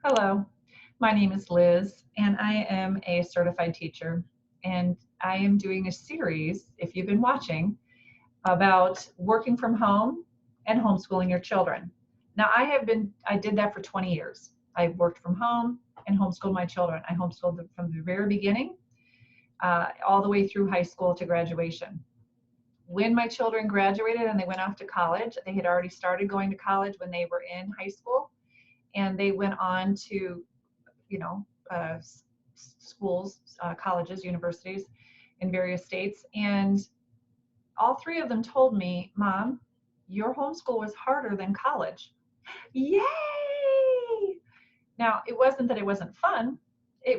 Hello, my name is Liz, and I am a certified teacher. And I am doing a series, if you've been watching, about working from home and homeschooling your children. Now, I did that for 20 years. I worked from home and homeschooled my children. I homeschooled them from the very beginning, all the way through high school to graduation. When my children graduated and they went off to college, they had already started going to college when they were in high school, and they went on to you know, schools, colleges, universities in various states. And all three of them told me, Mom, your homeschool was harder than college. Yay! Now, it wasn't that it wasn't fun,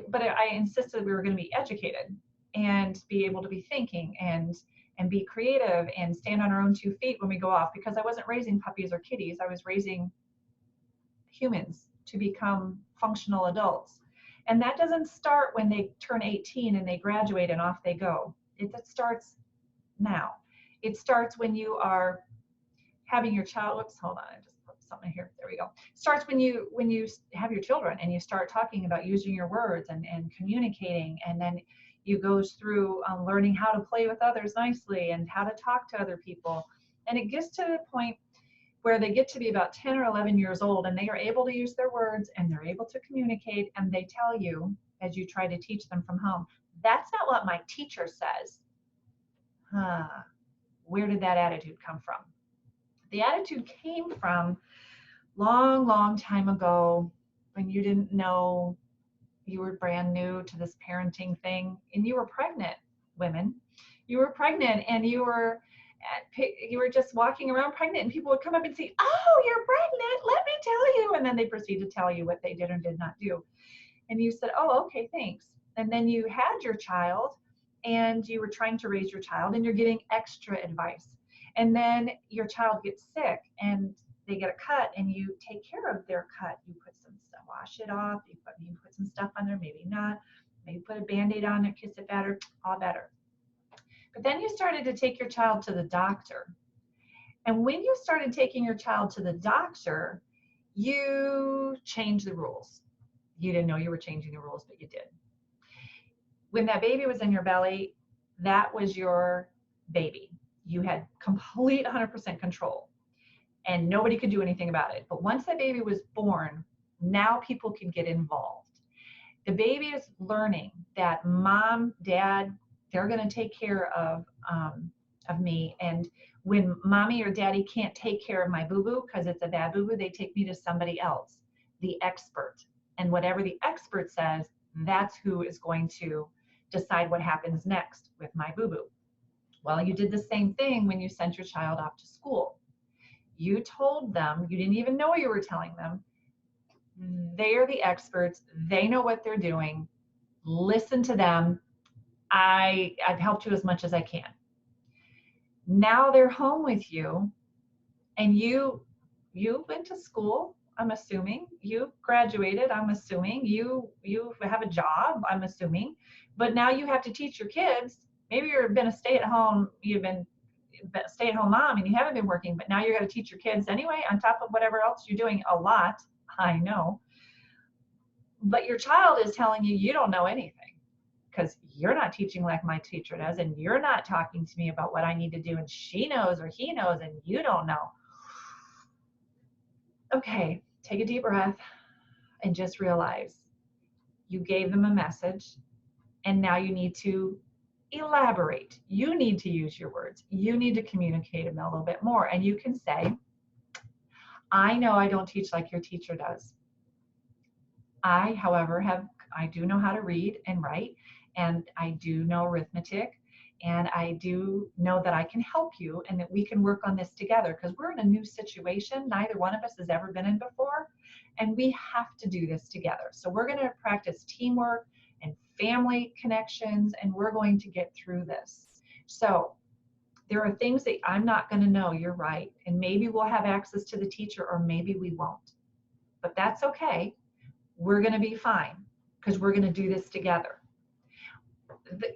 but I insisted we were going to be educated and be able to be thinking and be creative and stand on our own 2 feet when we go off, because I wasn't raising puppies or kitties. I was raising humans to become functional adults. And that doesn't start when they turn 18 and they graduate and off they go. It starts now. It starts when you are having your child. Whoops, hold on, I just put something here. There we go. Starts when you have your children and you start talking about using your words and communicating, and then you goes through learning how to play with others nicely and how to talk to other people. And it gets to the point where they get to be about 10 or 11 years old and they are able to use their words and they're able to communicate, and they tell you, as you try to teach them from home, that's not what my teacher says. Where did that attitude come from? The attitude came from long time ago, when you didn't know, you were brand new to this parenting thing, and you were pregnant. Women, you were pregnant and you were just walking around pregnant, and people would come up and say, oh, you're pregnant, let me tell you, and then they proceed to tell you what they did or did not do. And you said, oh, okay, thanks. And then you had your child and you were trying to raise your child and you're getting extra advice. And then your child gets sick and they get a cut, and you take care of their cut. You put some stuff, wash it off, you put some stuff on there, maybe not, maybe put a Band-Aid on it, kiss it better, all better. But then you started to take your child to the doctor. And when you started taking your child to the doctor, you changed the rules. You didn't know you were changing the rules, but you did. When that baby was in your belly, that was your baby. You had complete 100% control, and nobody could do anything about it. But once that baby was born, now people can get involved. The baby is learning that mom, dad, they're going to take care of me. And when mommy or daddy can't take care of my boo-boo because it's a bad boo-boo, they take me to somebody else, the expert. And whatever the expert says, that's who is going to decide what happens next with my boo-boo. Well, you did the same thing when you sent your child off to school. You told them, you didn't even know you were telling them, they are the experts, they know what they're doing, listen to them, I've helped you as much as I can. Now they're home with you, and you went to school, I'm assuming, you graduated, I'm assuming, you have a job, I'm assuming, but now you have to teach your kids. Maybe you've been a stay-at-home mom and you haven't been working, but now you're going to teach your kids anyway, on top of whatever else you're doing. A lot, I know. But your child is telling you you don't know anything, because you're not teaching like my teacher does, and you're not talking to me about what I need to do, and she knows or he knows and you don't know. Okay, take a deep breath and just realize you gave them a message, and now you need to elaborate. You need to use your words. You need to communicate them a little bit more. And you can say, I know I don't teach like your teacher does. I, however, I do know how to read and write, and I do know arithmetic, and I do know that I can help you and that we can work on this together, because we're in a new situation neither one of us has ever been in before, and we have to do this together. So we're going to practice teamwork and family connections, and we're going to get through this. So there are things that I'm not going to know, you're right, and maybe we'll have access to the teacher or maybe we won't, but that's okay. We're going to be fine, because we're going to do this together.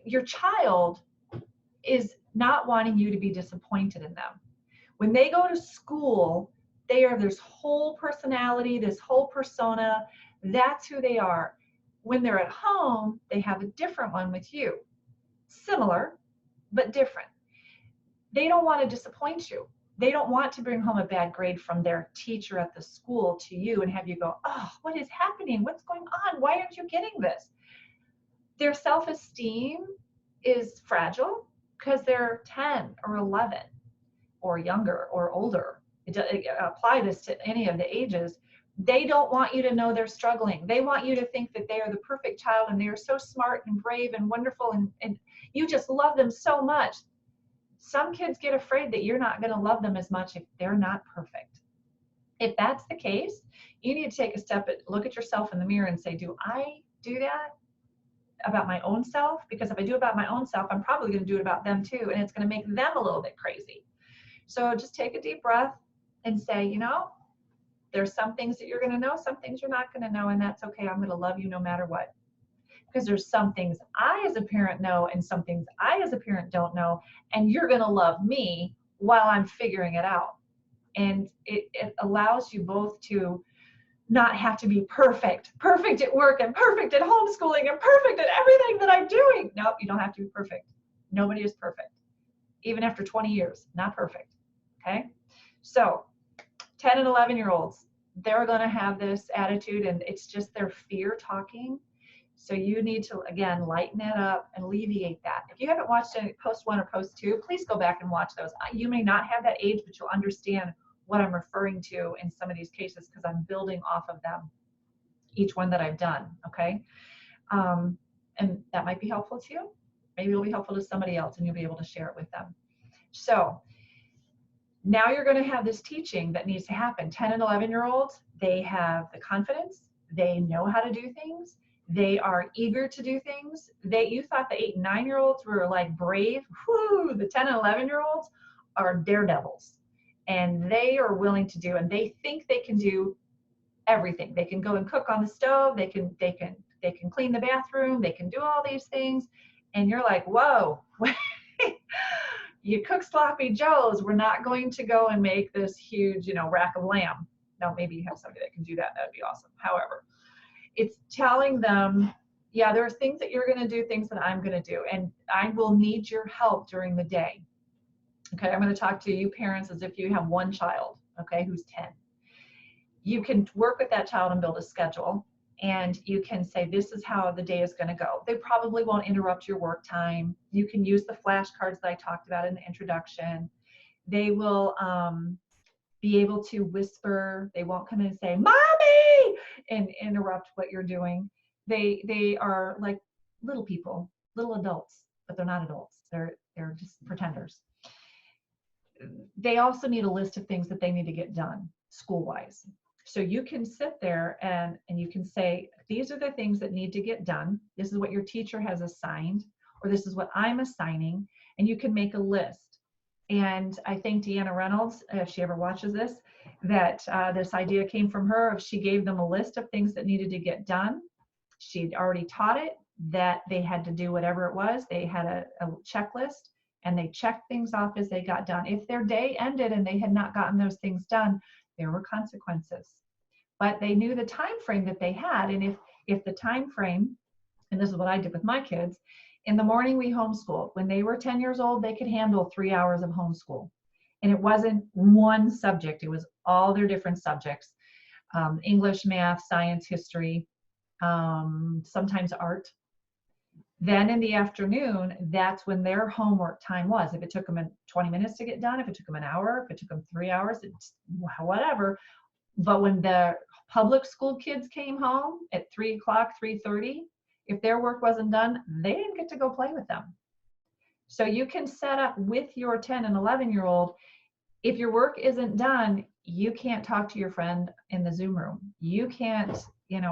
Your child is not wanting you to be disappointed in them. When they go to school, they are this whole personality, this whole persona. That's who they are. When they're at home, they have a different one with you. Similar, but different. They don't want to disappoint you. They don't want to bring home a bad grade from their teacher at the school to you and have you go, oh, what is happening? What's going on? Why aren't you getting this? Their self-esteem is fragile because they're 10 or 11 or younger or older. Apply this to any of the ages. They don't want you to know they're struggling. They want you to think that they are the perfect child and they are so smart and brave and wonderful, and you just love them so much. Some kids get afraid that you're not going to love them as much if they're not perfect. If that's the case, you need to take a step, look at yourself in the mirror and say, do I do that about my own self? Because if I do it about my own self, I'm probably going to do it about them too, and it's going to make them a little bit crazy. So just take a deep breath and say, you know, there's some things that you're going to know, some things you're not going to know, and that's okay. I'm going to love you no matter what. Because there's some things I as a parent know and some things I as a parent don't know, and you're going to love me while I'm figuring it out. And it allows you both to not have to be perfect at work and perfect at homeschooling and perfect at everything that I'm doing. Nope, you don't have to be perfect. Nobody is perfect. Even after 20 years, not perfect. Okay? So 10 and 11-year-olds, they're going to have this attitude, and it's just their fear talking. So you need to, again, lighten it up and alleviate that. If you haven't watched any post 1 or post 2, please go back and watch those. You may not have that age, but you'll understand what I'm referring to in some of these cases because I'm building off of them, each one that I've done, okay? And that might be helpful to you. Maybe it'll be helpful to somebody else and you'll be able to share it with them. So now you're going to have this teaching that needs to happen. 10 and 11-year-olds, they have the confidence. They know how to do things. They are eager to do things. You thought the 8 and 9-year-olds were like brave. Whoo, the 10 and 11-year-olds are daredevils. And they are willing to do, and they think they can do everything. They can go and cook on the stove. They can clean the bathroom. They can do all these things. And you're like, whoa, you cook sloppy joes. We're not going to go and make this huge, rack of lamb. Now, maybe you have somebody that can do that. That would be awesome. However, it's telling them, yeah, there are things that you're going to do, things that I'm going to do, and I will need your help during the day. Okay, I'm going to talk to you parents as if you have one child, okay, who's 10. You can work with that child and build a schedule, and you can say, this is how the day is going to go. They probably won't interrupt your work time. You can use the flashcards that I talked about in the introduction. They will be able to whisper. They won't come in and say, Mommy, and interrupt what you're doing. They are like little people, little adults, but they're not adults. They're just pretenders. They also need a list of things that they need to get done school-wise. So you can sit there and you can say, these are the things that need to get done. This is what your teacher has assigned, or this is what I'm assigning, and you can make a list. And I think Deanna Reynolds, if she ever watches this, that this idea came from her. She gave them a list of things that needed to get done. She'd already taught it that they had to do whatever it was. They had a checklist, and they checked things off as they got done. If their day ended and they had not gotten those things done, there were consequences. But they knew the time frame that they had, and if the time frame, and this is what I did with my kids, in the morning we homeschooled. When they were 10 years old, they could handle 3 hours of homeschool. And it wasn't one subject, it was all their different subjects. English, math, science, history, sometimes art. Then in the afternoon, that's when their homework time was. If it took them 20 minutes to get done, if it took them an hour, if it took them 3 hours, it's whatever. But when the public school kids came home at 3 o'clock, 3:30, if their work wasn't done, they didn't get to go play with them. So you can set up with your 10 and 11-year-old, if your work isn't done, you can't talk to your friend in the Zoom room. You can't,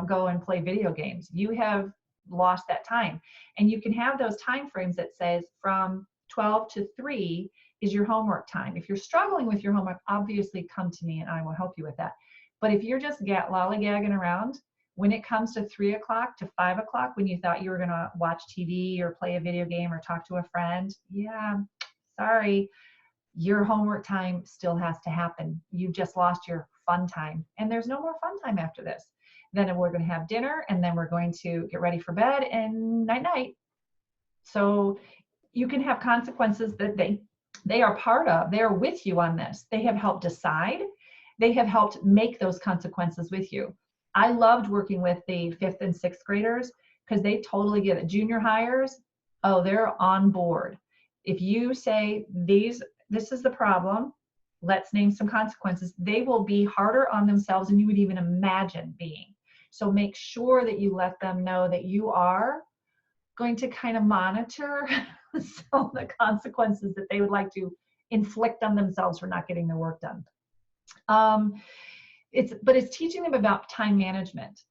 go and play video games. You have lost that time. And you can have those time frames that says from 12 to 3 is your homework time. If you're struggling with your homework, obviously come to me and I will help you with that. But if you're just lollygagging around, when it comes to 3 o'clock to 5 o'clock, when you thought you were going to watch TV or play a video game or talk to a friend, yeah, sorry, your homework time still has to happen. You've just lost your fun time. And there's no more fun time after this. Then we're going to have dinner, and then we're going to get ready for bed, and night night. So you can have consequences that they are part of. They are with you on this. They have helped decide. They have helped make those consequences with you. I loved working with the 5th and 6th graders because they totally get it. Junior hires, oh, they're on board. If you say this is the problem, let's name some consequences, they will be harder on themselves than you would even imagine being. So make sure that you let them know that you are going to kind of monitor some of the consequences that they would like to inflict on themselves for not getting their work done. It's teaching them about time management.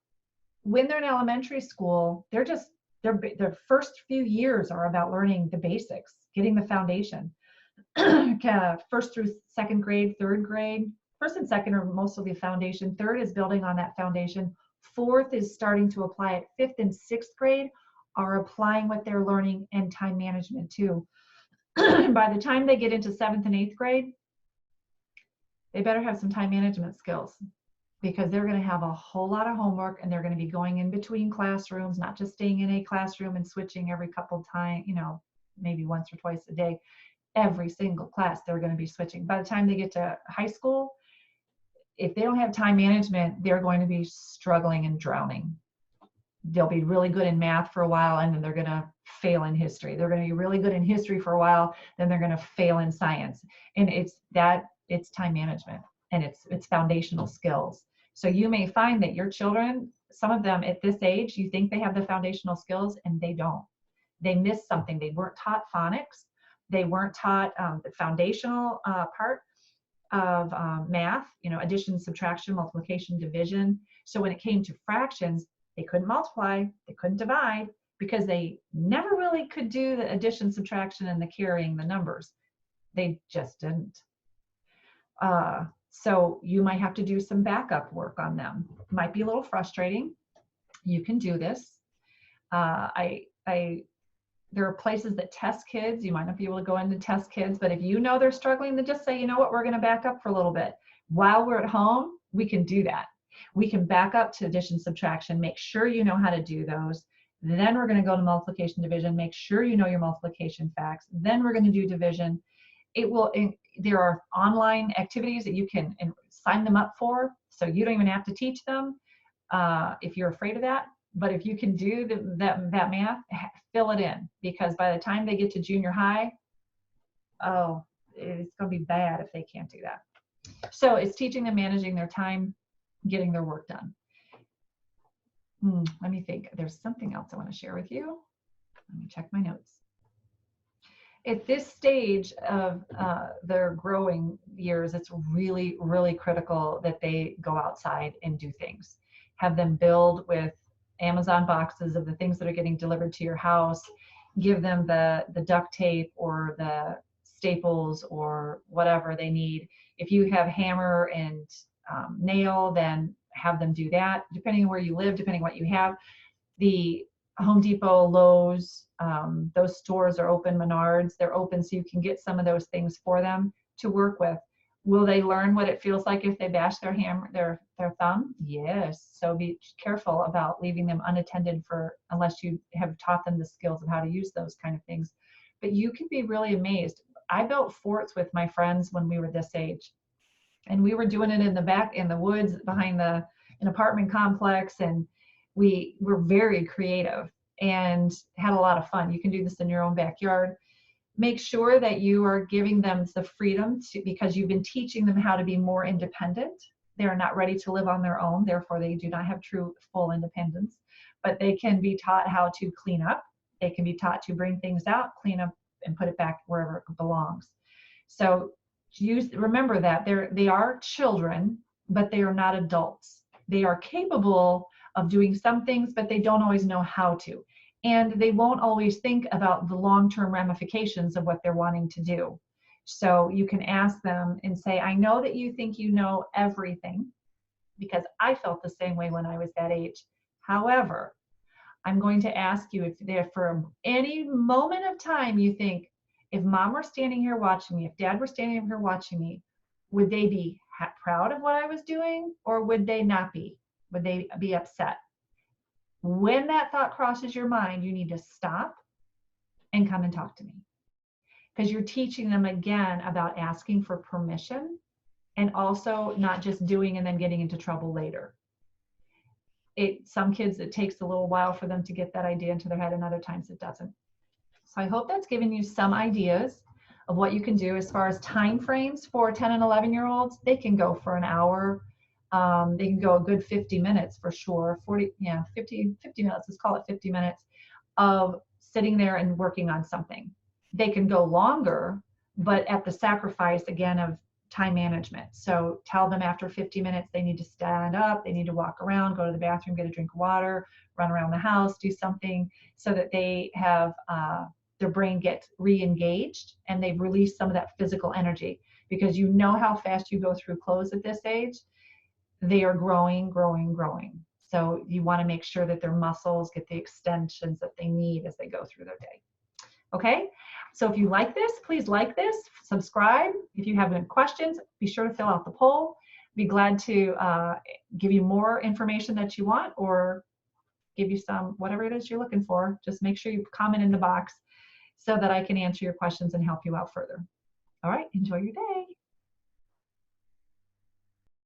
When they're in elementary school, their first few years are about learning the basics, getting the foundation. First through 2nd grade, 3rd grade, 1st and 2nd are mostly the foundation. 3rd is building on that foundation. 4th is starting to apply it. 5th and 6th grade are applying what they're learning and time management too. By the time they get into 7th and 8th grade, they better have some time management skills, because they're going to have a whole lot of homework, and they're going to be going in between classrooms, not just staying in a classroom and switching every couple of times, maybe once or twice a day. Every single class they're going to be switching. By the time they get to high school, if they don't have time management, they're going to be struggling and drowning. They'll be really good in math for a while, and then they're going to fail in history. They're going to be really good in history for a while, then they're going to fail in science. And it's time management, and it's foundational skills. So you may find that your children, some of them at this age, you think they have the foundational skills, and they don't. They missed something. They weren't taught phonics. They weren't taught the foundational part of math, addition, subtraction, multiplication, division. So when it came to fractions, they couldn't multiply, they couldn't divide, because they never really could do the addition, subtraction, and the carrying the numbers. They just didn't. So you might have to do some backup work on them. Might be a little frustrating. You can do this. There are places that test kids. You might not be able to go in to test kids, but if you know they're struggling, then just say, you know what, we're going to back up for a little bit. While we're at home, we can do that. We can back up to addition, subtraction, make sure you know how to do those. Then we're going to go to multiplication, division, make sure you know your multiplication facts. Then we're going to do division. There are online activities that you can sign them up for, so you don't even have to teach them if you're afraid of that. But if you can do that math, fill it in, because by the time they get to junior high, it's going to be bad if they can't do that. So it's teaching them managing their time, getting their work done. Let me think. There's something else I want to share with you. Let me check my notes. At this stage of their growing years, it's really, really critical that they go outside and do things. Have them build with Amazon boxes of the things that are getting delivered to your house. Give them the duct tape or the staples or whatever they need. If you have hammer and nail, then have them do that. Depending on where you live, depending on what you have. The Home Depot, Lowe's, those stores are open. Menards, they're open, so you can get some of those things for them to work with. Will they learn what it feels like if they bash their thumb? Yes. So be careful about leaving them unattended unless you have taught them the skills of how to use those kind of things. But you can be really amazed. I built forts with my friends when we were this age, and we were doing it in the back, in the woods behind an apartment complex, and we were very creative and had a lot of fun. You can do this in your own backyard. Make sure that you are giving them the freedom because you've been teaching them how to be more independent. They are not ready to live on their own, therefore they do not have true full independence, but they can be taught how to clean up. They can be taught to bring things out, clean up, and put it back wherever it belongs. So remember that they are children, but they are not adults. They are capable of doing some things, but they don't always know how to. And they won't always think about the long-term ramifications of what they're wanting to do. So you can ask them and say, I know that you think you know everything, because I felt the same way when I was that age. However, I'm going to ask you if for any moment of time you think, if mom were standing here watching me, if dad were standing here watching me, would they be proud of what I was doing, or would they not be? Would they be upset? When that thought crosses your mind, you need to stop and come and talk to me, because you're teaching them again about asking for permission, and also not just doing and then getting into trouble later. Some kids, it takes a little while for them to get that idea into their head, and other times it doesn't. So I hope that's given you some ideas of what you can do. As far as time frames for 10 and 11-year-olds, they can go for an hour. They can go a good 50 minutes for sure. 50 minutes, let's call it 50 minutes of sitting there and working on something. They can go longer, but at the sacrifice, again, of time management. So tell them after 50 minutes, they need to stand up, they need to walk around, go to the bathroom, get a drink of water, run around the house, do something so that they have their brain gets re-engaged and they've released some of that physical energy. Because you know how fast you go through clothes at this age. They are growing. So you want to make sure that their muscles get the extensions that they need as they go through their day. Okay, so if you like this, please like this, subscribe. If you have any questions, be sure to fill out the poll. Be glad to give you more information that you want, or give you some, whatever it is you're looking for. Just make sure you comment in the box so that I can answer your questions and help you out further. All right, enjoy your day.